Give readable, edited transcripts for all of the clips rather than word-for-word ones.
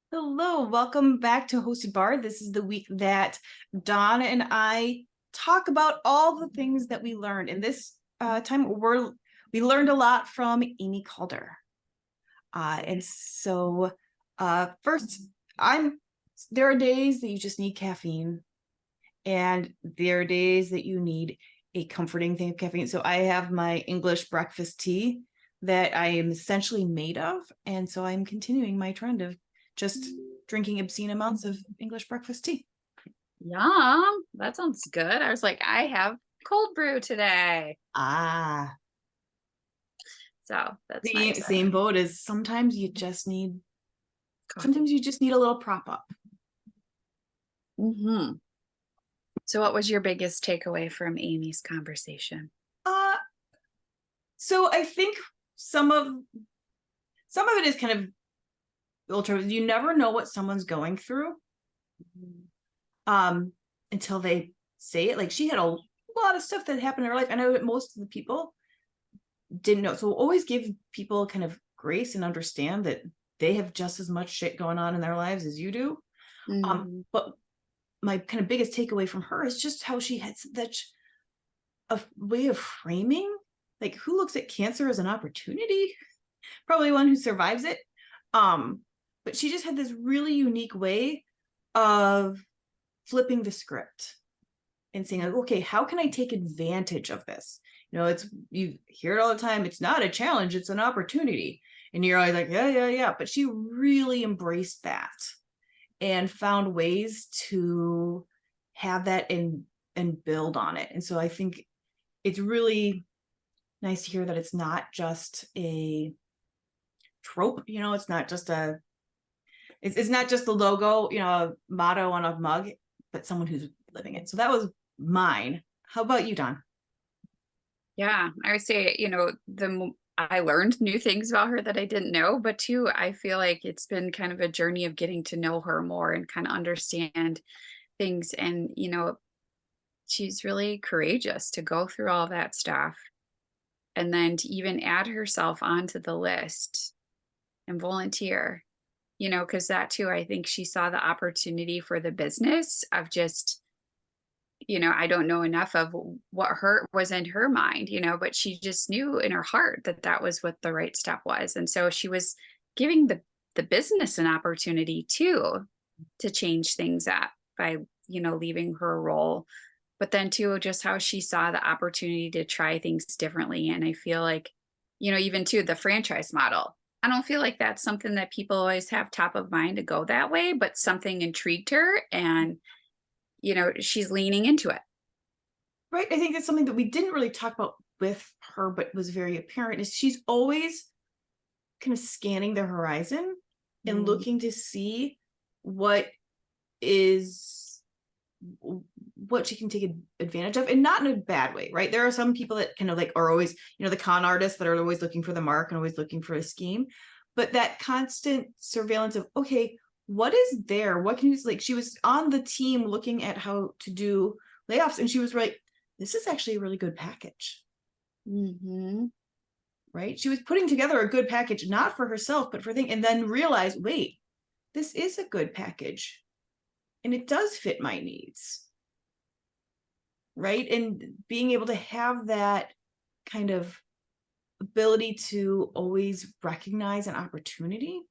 Hello, welcome back to Hosted Bar. This is the week that Dawn and I talk about all the things that we learned. And this time we learned a lot from Amy Calder. First, I'm there are days that you just need caffeine, and there are days that you need a comforting thing of caffeine. So I have my English breakfast tea that I am essentially made of, and so I'm continuing my trend of just drinking obscene amounts of English breakfast tea. Yum. That sounds good. I was like, I have cold brew today. Ah, So that's the nice. same boat as Coffee. sometimes you just need a little prop up. Hmm. So what was your biggest takeaway from Amy's conversation? Uh, so I think some of some of it is kind of ultra. You never know what someone's going through um until they say it. Like, she had a lot of stuff that happened in her life. I know that most of the people didn't know. So always give people kind of grace and understand that they have just as much shit going on in their lives as you do. Hmm. But my kind of biggest takeaway from her is just how she had such a way of framing, like, who looks at cancer as an opportunity? Probably one who survives it. Um, but she just had this really unique way of flipping the script and saying, like, okay, how can I take advantage of this? It's, you hear it all the time. It's not a challenge, it's an opportunity. And you're always like, yeah, yeah, yeah. But she really embraced that and found ways to have that and build on it. And so I think it's really nice to hear that it's not just a trope. It's not just the logo, a motto on a mug, but someone who's living it. So that was mine. How about you, Don? Yeah, I would say, I learned new things about her that I didn't know, but too, I feel like it's been kind of a journey of getting to know her more and kind of understand things. And, she's really courageous to go through all that stuff and then to even add herself onto the list and volunteer, because that too, I think she saw the opportunity for the business of just, I don't know enough of what her was in her mind, but she just knew in her heart that that was what the right step was. And so she was giving the business an opportunity too to change things up by, leaving her role. But then too, just how she saw the opportunity to try things differently. And I feel like, even too, the franchise model. I don't feel like that's something that people always have top of mind to go that way, but something intrigued her and, she's leaning into it. Right. I think that's something that we didn't really talk about with her, but was very apparent, is she's always kind of scanning the horizon and Mm. looking to see what is what she can take advantage of, and not in a bad way. Right, there are some people that kind of like are always, the con artists that are always looking for the mark and always looking for a scheme, but that constant surveillance of, okay, what is there, what can you, like, she was on the team looking at how to do layoffs, and she was right, this is actually a really good package. Mhm. Right, she was putting together a good package, not for herself but for thing, and then realized, wait, this is a good package and it does fit my needs. Right, and being able to have that kind of ability to always recognize an opportunity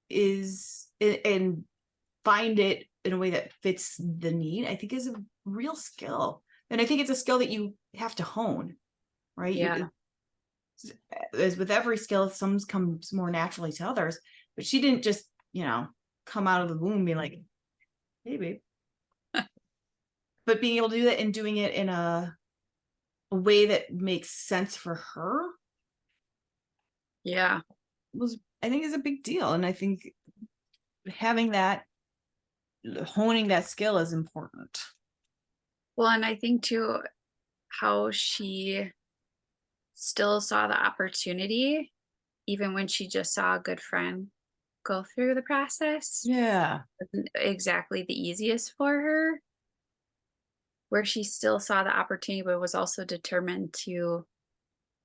is, and find it in a way that fits the need, I think is a real skill. And I think it's a skill that you have to hone. Right, Yeah. as with every skill, some comes more naturally to others, but she didn't just, come out of the womb being like, hey babe. But being able to do that and doing it in a way that makes sense for her Yeah. was, I think, is a big deal. And I think having that, honing that skill is important. Well, and I think too, how she still saw the opportunity, even when she just saw a good friend go through the process, Yeah. wasn't exactly the easiest for her, where she still saw the opportunity, but was also determined to,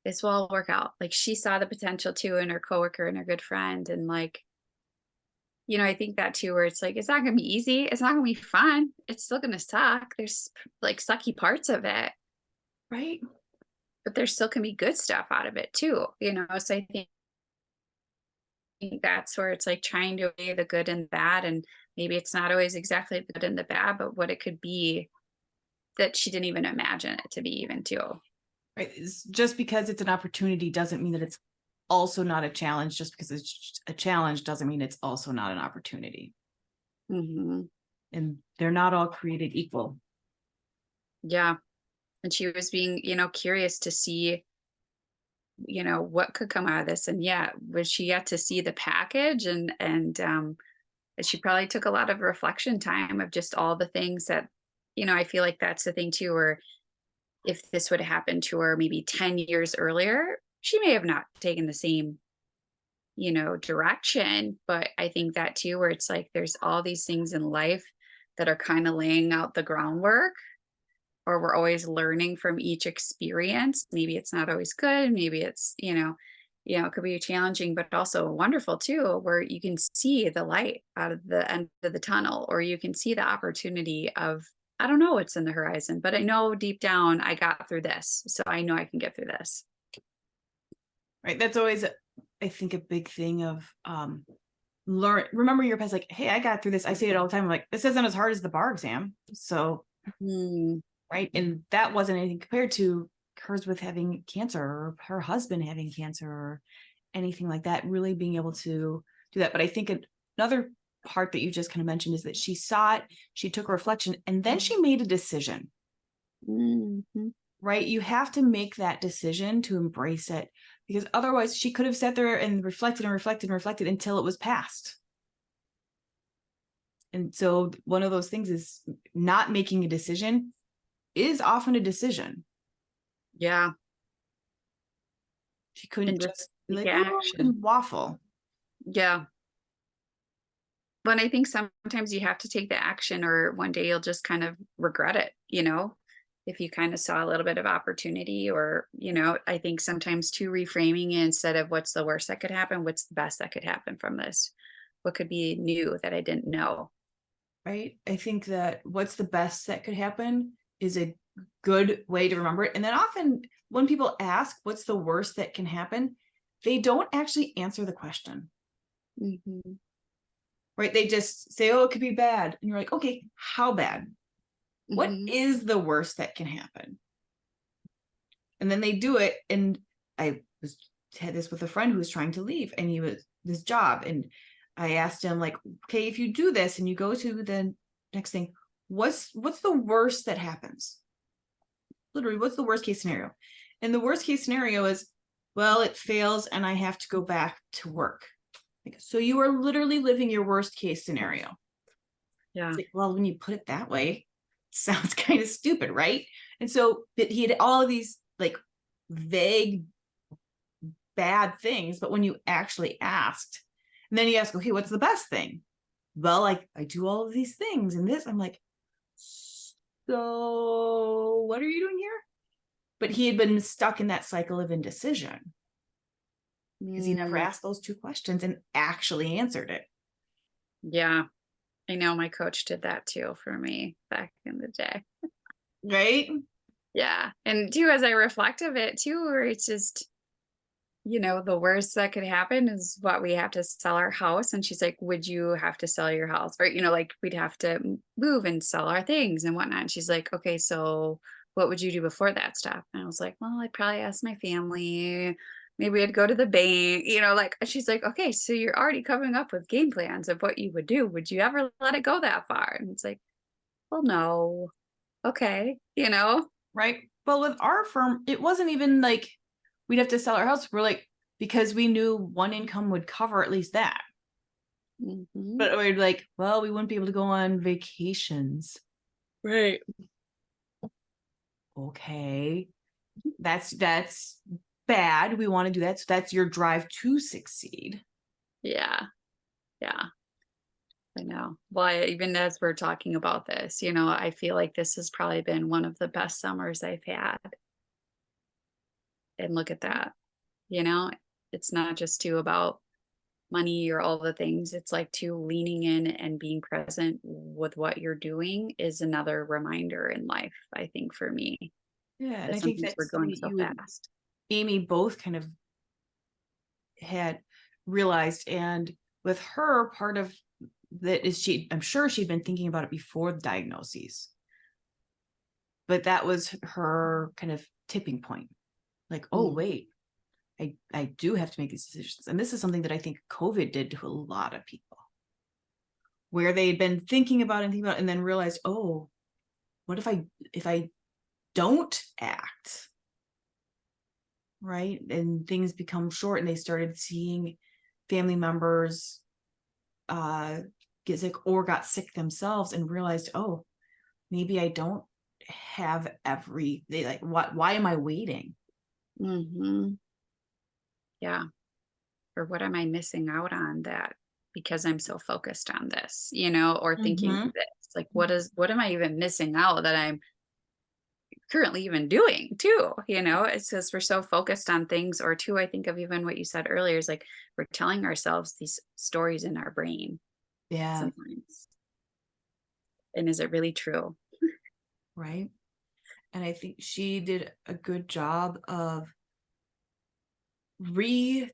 this will all work out. Like she saw the potential too in her coworker and her good friend. And like, I think that too, where it's like, it's not gonna be easy. It's not gonna be fun. It's still gonna suck. There's like sucky parts of it, Right. but there still can be good stuff out of it too. So I think that's where it's like trying to weigh the good and bad. And maybe it's not always exactly the good and the bad, but what it could be that she didn't even imagine it to be even too. Right. Just because it's an opportunity doesn't mean that it's also not a challenge. Just because it's a challenge doesn't mean it's also not an opportunity. Hmm. And they're not all created equal. Yeah. And she was being, curious to see, what could come out of this. And yeah, was she yet to see the package and she probably took a lot of reflection time of just all the things that, I feel like that's the thing too, where if this would have happened to her maybe 10 years earlier, she may have not taken the same, direction. But I think that too, where it's like there's all these things in life that are kind of laying out the groundwork, or we're always learning from each experience. Maybe it's not always good. Maybe it's, it could be challenging, but also wonderful too, where you can see the light out of the end of the tunnel, or you can see the opportunity of, I don't know what's in the horizon, but I know deep down I got through this. So I know I can get through this. Right. That's always, I think, a big thing of remember your past, like, hey, I got through this. I say it all the time. I'm like, this isn't as hard as the bar exam. So, Mm, right. And that wasn't anything compared to hers with having cancer, or her husband having cancer, or anything like that, really being able to do that. But I think another part that you just kind of mentioned is that she saw it, she took a reflection, and then she made a decision. mhm. Right. You have to make that decision to embrace it, because otherwise she could have sat there and reflected and reflected and reflected until it was past. And so one of those things is not making a decision is often a decision. Yeah. She couldn't And just just be take like, oh, action. and waffle. Yeah. But I think sometimes you have to take the action, or one day you'll just kind of regret it. If you kind of saw a little bit of opportunity, or, I think sometimes too, reframing it instead of what's the worst that could happen, what's the best that could happen from this? What could be new that I didn't know? Right. I think that what's the best that could happen is a good way to remember it. And then often when people ask what's the worst that can happen, they don't actually answer the question. Hmm. Right. They just say, oh, it could be bad. And you're like, okay, how bad? What Hmm. is the worst that can happen? And then they do it. And I had this with a friend who was trying to leave, and he was this job. And I asked him, like, okay, if you do this and you go to the next thing, what's the worst that happens? Literally, what's the worst case scenario? And the worst case scenario is, well, it fails and I have to go back to work. So you are literally living your worst case scenario. It's Yeah. like, well, when you put it that way, it sounds kind of stupid, right? And so, but he had all of these like vague bad things, but when you actually asked, and then you ask, okay, what's the best thing? Well, like, I do all of these things and this. I'm like, so what are you doing here? But he had been stuck in that cycle of indecision because he never Mm, asked those two questions and actually answered it. yeah. I know my coach did that too for me back in the day. Right. Yeah. And too, as I reflect of it too, where it's just, the worst that could happen is what we have to sell our house. And she's like, would you have to sell your house? Or, like we'd have to move and sell our things and whatnot. And she's like, okay, so what would you do before that stuff? And I was like, well, I'd probably ask my family. Maybe I'd go to the bank, like she's like, okay, so you're already coming up with game plans of what you would do. Would you ever let it go that far? And it's like, well, no. Okay. Right. Well, with our firm, it wasn't even like we'd have to sell our house. We're like, because we knew one income would cover at least that. Hmm. But we're like, well, we wouldn't be able to go on vacations. Right. Okay. That's bad. We want to do that. So that's your drive to succeed. Yeah. Yeah. I know. Well, even as we're talking about this, I feel like this has probably been one of the best summers I've had. And look at that, you know, it's not just too about money or all the things. It's like too leaning in and being present with what you're doing is another reminder in life, I think, for me, Yeah, and that I think sometimes we're that's something going that so you and fast. Amy both kind of had realized. And with her, part of that is I'm sure she'd been thinking about it before the diagnoses, but that was her kind of tipping point. Like, oh, Mm, wait, I do have to make these decisions. And this is something that I think COVID did to a lot of people, where they had been thinking about it and thinking about it, and then realized, oh, what if I don't act? Right. And things become short, and they started seeing family members get sick or got sick themselves, and realized, oh, maybe I don't have they like, why am I waiting? mm-hmm. Yeah. Or what am I missing out on that because I'm so focused on this, or thinking Mm-hmm. this, like, what am I even missing out that I'm currently even doing too, it's because we're so focused on things. Or two, I think of even what you said earlier is like we're telling ourselves these stories in our brain Yeah. sometimes. And is it really true? Right. And I think she did a good job of retelling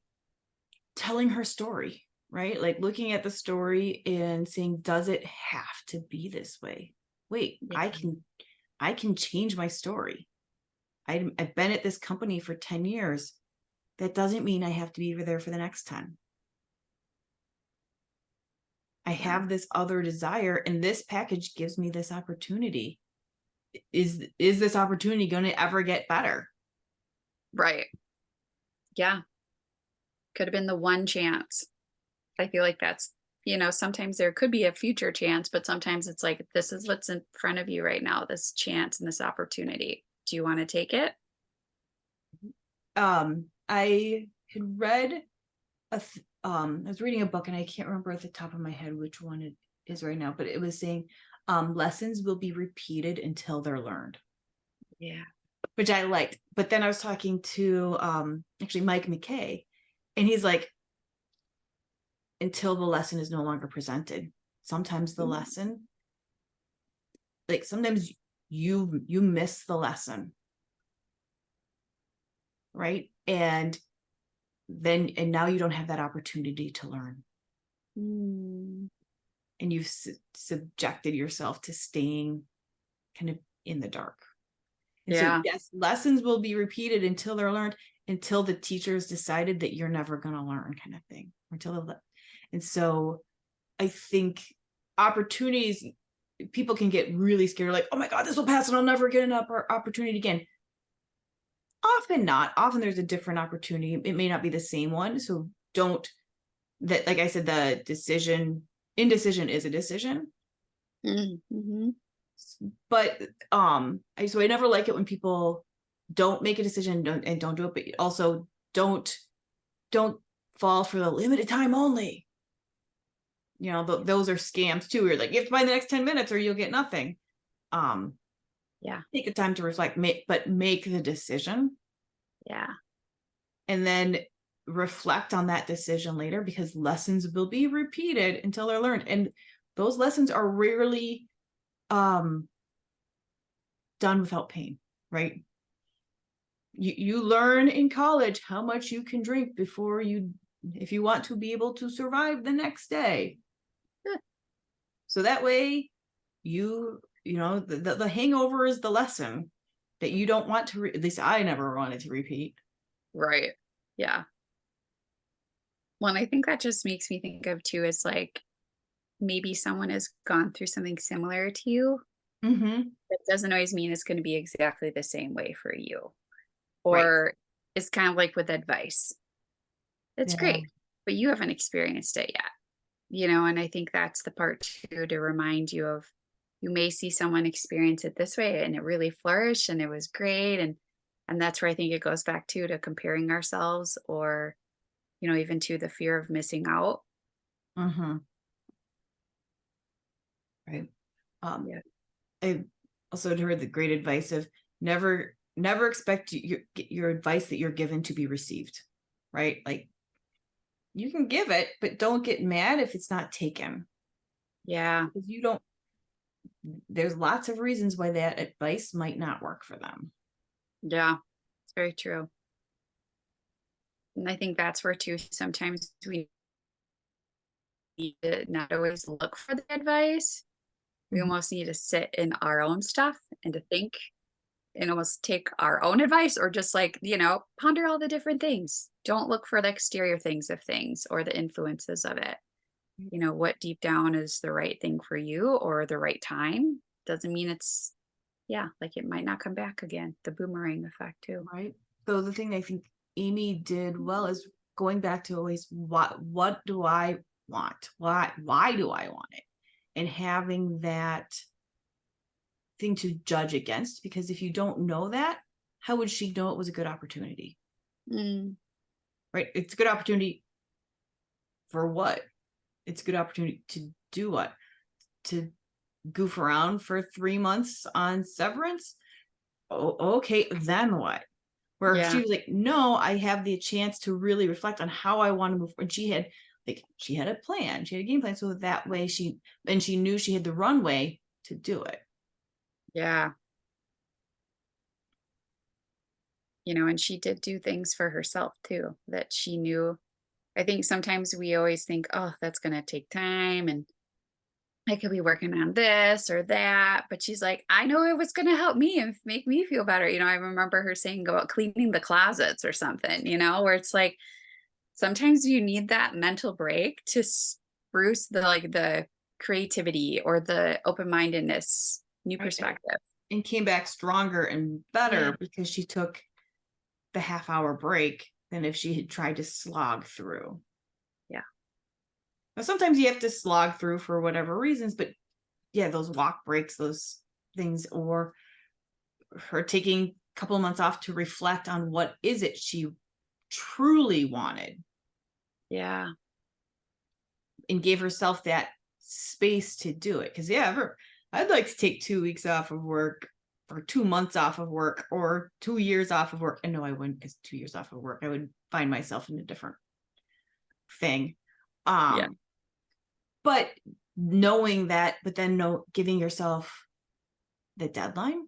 her story, right? Like looking at the story and saying, does it have to be this way? Wait, Yeah. I can change my story. I've been at this company for 10 years. That doesn't mean I have to be there for the next 10. I Yeah. have this other desire, and this package gives me this opportunity. Is this opportunity going to ever get better? Right. Yeah. Could have been the one chance. I feel like that's, sometimes there could be a future chance, but sometimes it's like, this is what's in front of you right now, this chance and this opportunity. Do you want to take it? I had read I was reading a book, and I can't remember at the top of my head which one it is right now, but it was saying lessons will be repeated until they're learned, Yeah. which I liked. But then I was talking to actually Mike McKay, and he's like, until the lesson is no longer presented. Sometimes the Mm, lesson, like sometimes you miss the lesson, right? And now you don't have that opportunity to learn, mm, and you've subjected yourself to staying kind of in the dark. And so, yeah. yes, lessons will be repeated until they're learned, until the teachers decided that you're never going to learn, kind of thing. And so I think opportunities, people can get really scared, like, oh my God, this will pass and I'll never get an opportunity again. Often not. Often there's a different opportunity. It may not be the same one. So don't, that, like I said, the indecision is a decision. Mm-hmm. But I never like it when people don't make a decision and don't do it, but also don't fall for the limited time only. Those are scams too. You're like, you have to buy the next 10 minutes or you'll get nothing. um Yeah. Take the time to reflect, but make the decision, Yeah. and then reflect on that decision later, because lessons will be repeated until they're learned, and those lessons are rarely um done without pain, right? You learn in college how much you can drink before if you want to be able to survive the next day. Huh. So that way the hangover is the lesson that you don't want to at least I never wanted to repeat. Right. Yeah. Well, and I think that just makes me think of too is like maybe someone has gone through something similar to you. Mm-hmm. That doesn't always mean it's going to be exactly the same way for you. Right. Or it's kind of like with advice. It's Yeah. great, but you haven't experienced it yet, and I think that's the part too to remind you of you may see someone experience it this way and it really flourished and it was great. And that's where I think it goes back to comparing ourselves or, even to the fear of missing out. Mm-hmm. Right. um Yeah. I also heard the great advice of never expect your advice that you're given to be received, right? Like you can give it, but don't get mad if it's not taken. Yeah. Because you don't, there's lots of reasons why that advice might not work for them. Yeah. It's very true. And I think that's where too sometimes we need to not always look for the advice. We Mhm. almost need to sit in our own stuff and to think and almost take our own advice or just like, ponder all the different things. Don't look for the exterior things of things or the influences of it. What deep down is the right thing for you or the right time doesn't mean it's, yeah, like it might not come back again. The boomerang effect too. Right. So the thing I think Amy did well is going back to always what do I want? Why do I want it? And having that thing to judge against, because if you don't know that, how would she know it was a good opportunity? Mm, Right? It's a good opportunity for what? It's a good opportunity to do what? To goof around for 3 months on severance? Oh, okay, then what? Where she yeah. was like, no, I have the chance to really reflect on how I want to move. And she had a plan, she had a game plan. So that way she knew she had the runway to do it. Yeah. And she did do things for herself too that she knew. I think sometimes we always think, oh, that's going to take time and I could be working on this or that. But she's like, I know it was going to help me and make me feel better. I remember her saying about cleaning the closets or something, where it's like sometimes you need that mental break to spruce the creativity or the open-mindedness, new Right. perspective. And came back stronger and Yeah. better because she took the half-hour break than if she had tried to slog through. Yeah. Now, sometimes you have to slog through for whatever reasons, but yeah, those walk breaks, those things, or her taking a couple of months off to reflect on what is it she truly wanted Yeah. and gave herself that space to do it. Because I'd like to take 2 weeks off of work or 2 months off of work or 2 years off of work. And no, I wouldn't, because 2 years off of work, I would find myself in a different thing. Yeah. Um, but knowing that, but then giving yourself the deadline.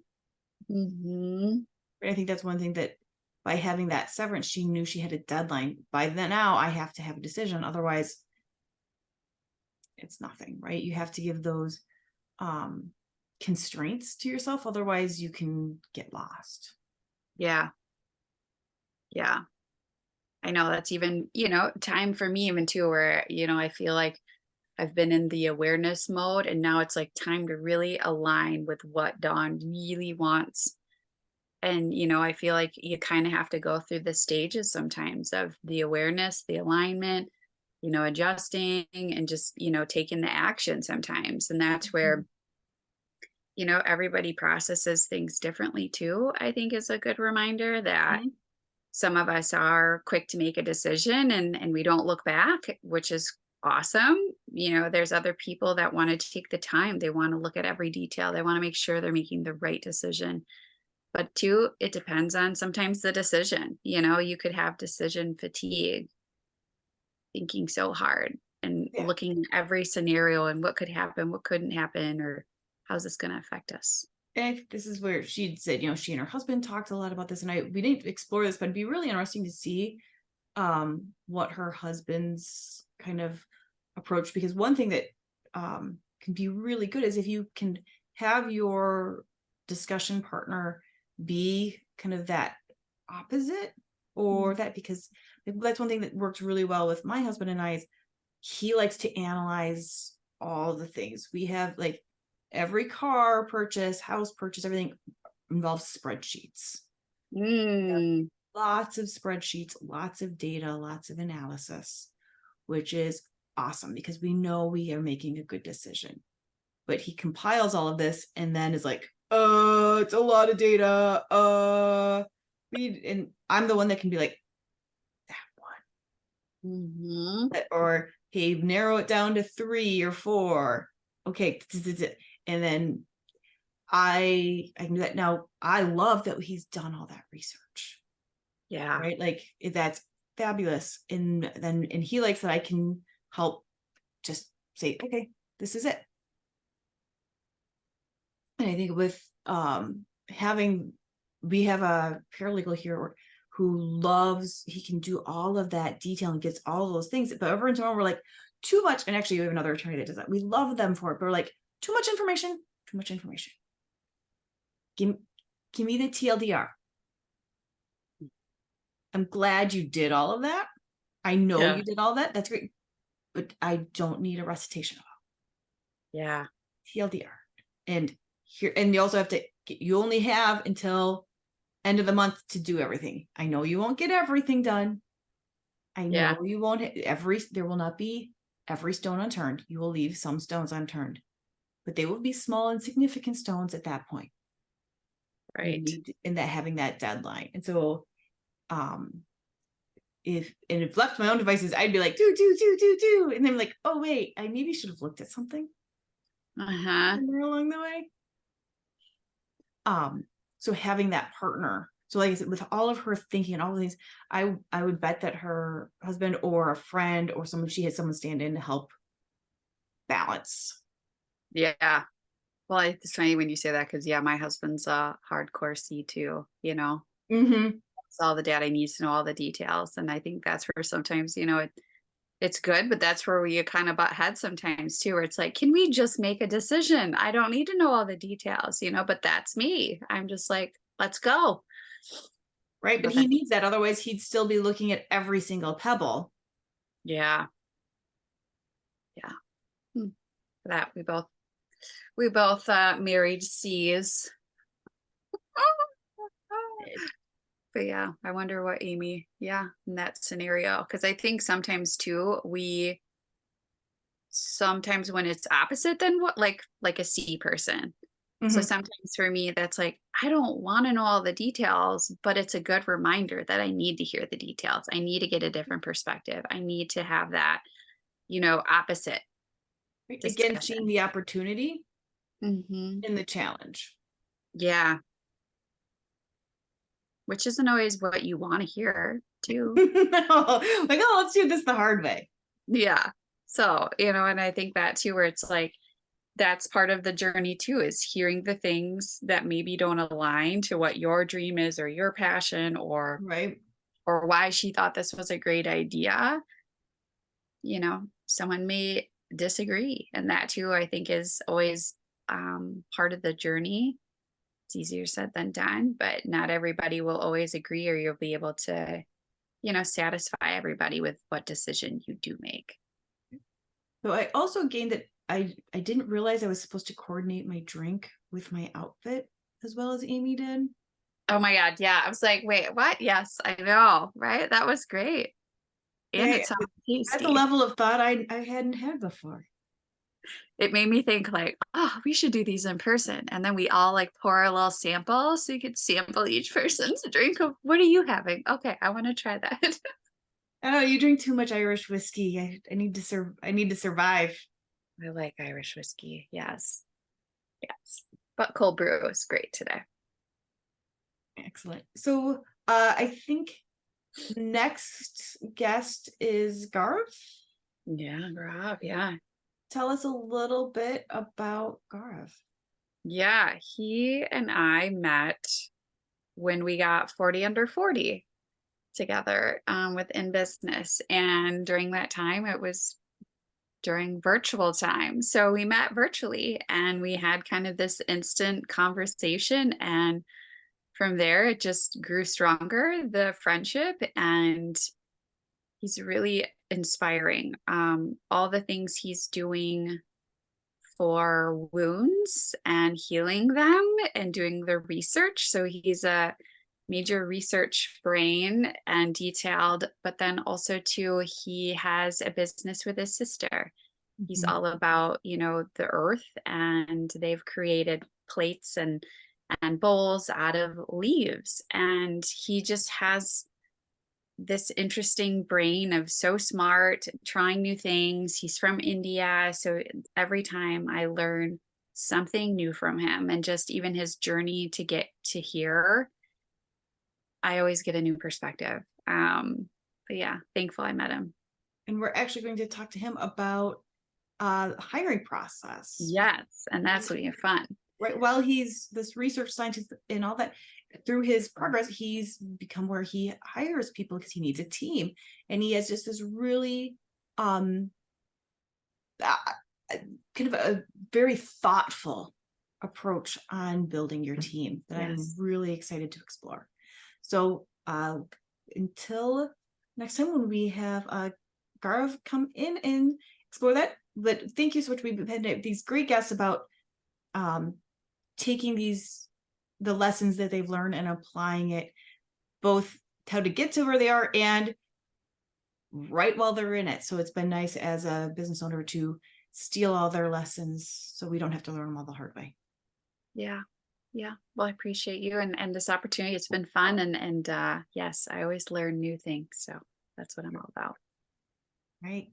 Hmm. I think that's one thing that by having that severance, she knew she had a deadline. By then now, I have to have a decision. Otherwise, it's nothing, right? You have to give those um constraints to yourself. Otherwise, you can get lost. Yeah. Yeah. I know that's even, time for me even too, where, I feel like I've been in the awareness mode and now it's like time to really align with what Dawn really wants. And, I feel like you kind of have to go through the stages sometimes of the awareness, the alignment, adjusting and just, taking the action sometimes. And that's where, everybody processes things differently too, I think is a good reminder that Mhm. some of us are quick to make a decision and we don't look back, which is awesome. There's other people that want to take the time. They want to look at every detail. They want to make sure they're making the right decision. But two, it depends on sometimes the decision. You could have decision fatigue, thinking so hard and Yeah. looking at every scenario and what could happen, what couldn't happen, or how's this going to affect us? And I think this is where she'd said, she and her husband talked a lot about this, and we didn't explore this, but it'd be really interesting to see what her husband's kind of approach, because one thing that can be really good is if you can have your discussion partner be kind of that opposite, or Mm. that, because that's one thing that works really well with my husband and I is he likes to analyze all the things we have, like every car purchase, house purchase, everything involves spreadsheets. Mm. Lots of spreadsheets, lots of data, lots of analysis, which is awesome because we know we are making a good decision. But he compiles all of this and then is like, it's a lot of data. And I'm the one that can be like, that Hmm. one. Or hey, narrow it down to 3 or 4. Okay. And then I can do that. Now I love that he's done all that research. Yeah. Right? Like that's fabulous. And he likes that I can help just say, okay, this is it. And I think with we have a paralegal here who he can do all of that detail and gets all those things. But every once in a while, we're like, too much. And actually, we have another attorney that does that. We love them for it, but we're like, too much information, too much information. Give me the TLDR. I'm glad you did all of that. I know you did all that. That's great. But I don't need a recitation of TLDR. And you also have to, you only have until end of the month to do everything. I know you won't get everything done. I know you won't, there will not be every stone unturned. You will leave some stones unturned, but they will be small and significant stones at that point. Right. In that having that deadline. And so, if left to my own devices, I'd be like, do. And then like, oh wait, I maybe should have looked at something somewhere along the way. So having that partner. So like I said, with all of her thinking and all of these, I would bet that her husband or a friend or she had someone stand in to help balance. Yeah. Well, it's funny when you say that because my husband's a hardcore C too, It's all the data needs to know all the details. And I think that's where sometimes, it's good, but that's where we kind of butt heads sometimes too, where it's like, can we just make a decision? I don't need to know all the details, but that's me. I'm just like, let's go. Right. But he needs that. Otherwise he'd still be looking at every single pebble. Yeah. That we both married C's. But yeah, I wonder what Amy, in that scenario. Because I think sometimes too, sometimes when it's opposite than what like a C person. So sometimes for me, that's like, I don't want to know all the details, but it's a good reminder that I need to hear the details. I need to get a different perspective. I need to have that, opposite. Again, seeing the opportunity in the challenge. Yeah. Which isn't always what you want to hear too. No, like, oh, let's do this the hard way. Yeah. So, and I think that too, where it's like, that's part of the journey too, is hearing the things that maybe don't align to what your dream is or your passion or why she thought this was a great idea. Someone may disagree. And that too, I think is always part of the journey. It's easier said than done, but not everybody will always agree, or you'll be able to, satisfy everybody with what decision you do make. So I also gained that I didn't realize I was supposed to coordinate my drink with my outfit as well as Amy did. Oh my God. Yeah. I was like, wait, what? Yes, I know. Right. That was great. And it sounds tasty. That's a level of thought I hadn't had before. It made me think like, oh, we should do these in person. And then we all like pour a little sample so you could sample each person's drink of, what are you having? Okay, I want to try that. Oh, you drink too much Irish whiskey. I need to survive. I like Irish whiskey. Yes. But cold brew is great today. Excellent. So I think next guest is Garth. Yeah, Garth. Yeah. Tell us a little bit about Garth. Yeah, he and I met when we got 40 Under 40 together within business. And during that time, it was during virtual time. So we met virtually and we had kind of this instant conversation. And from there, it just grew stronger, the friendship. And he's really inspiring. All the things he's doing for wounds and healing them and doing the research. So he's a major research brain and detailed, but then also too, he has a business with his sister. He's all about, the earth, and they've created plates and bowls out of leaves. And he just has this interesting brain of so smart, trying new things. He's from India. So every time I learn something new from him, and just even his journey to get to here, I always get a new perspective. But yeah, thankful I met him. And we're actually going to talk to him about hiring process. Yes, and that's gonna be fun. Right. While he's this research scientist and all that, through his progress, he's become where he hires people because he needs a team. And he has just this really uh, kind of a very thoughtful approach on building your team that I'm Yes. really excited to explore. So until next time when we have Gaurav come in and explore that. But thank you so much. We've had these great guests about taking the lessons that they've learned and applying it, both how to get to where they are and right while they're in it. So it's been nice as a business owner to steal all their lessons so we don't have to learn them all the hard way. Yeah. Yeah. Well, I appreciate you and this opportunity. It's been fun and yes, I always learn new things. So that's what I'm all about. Right.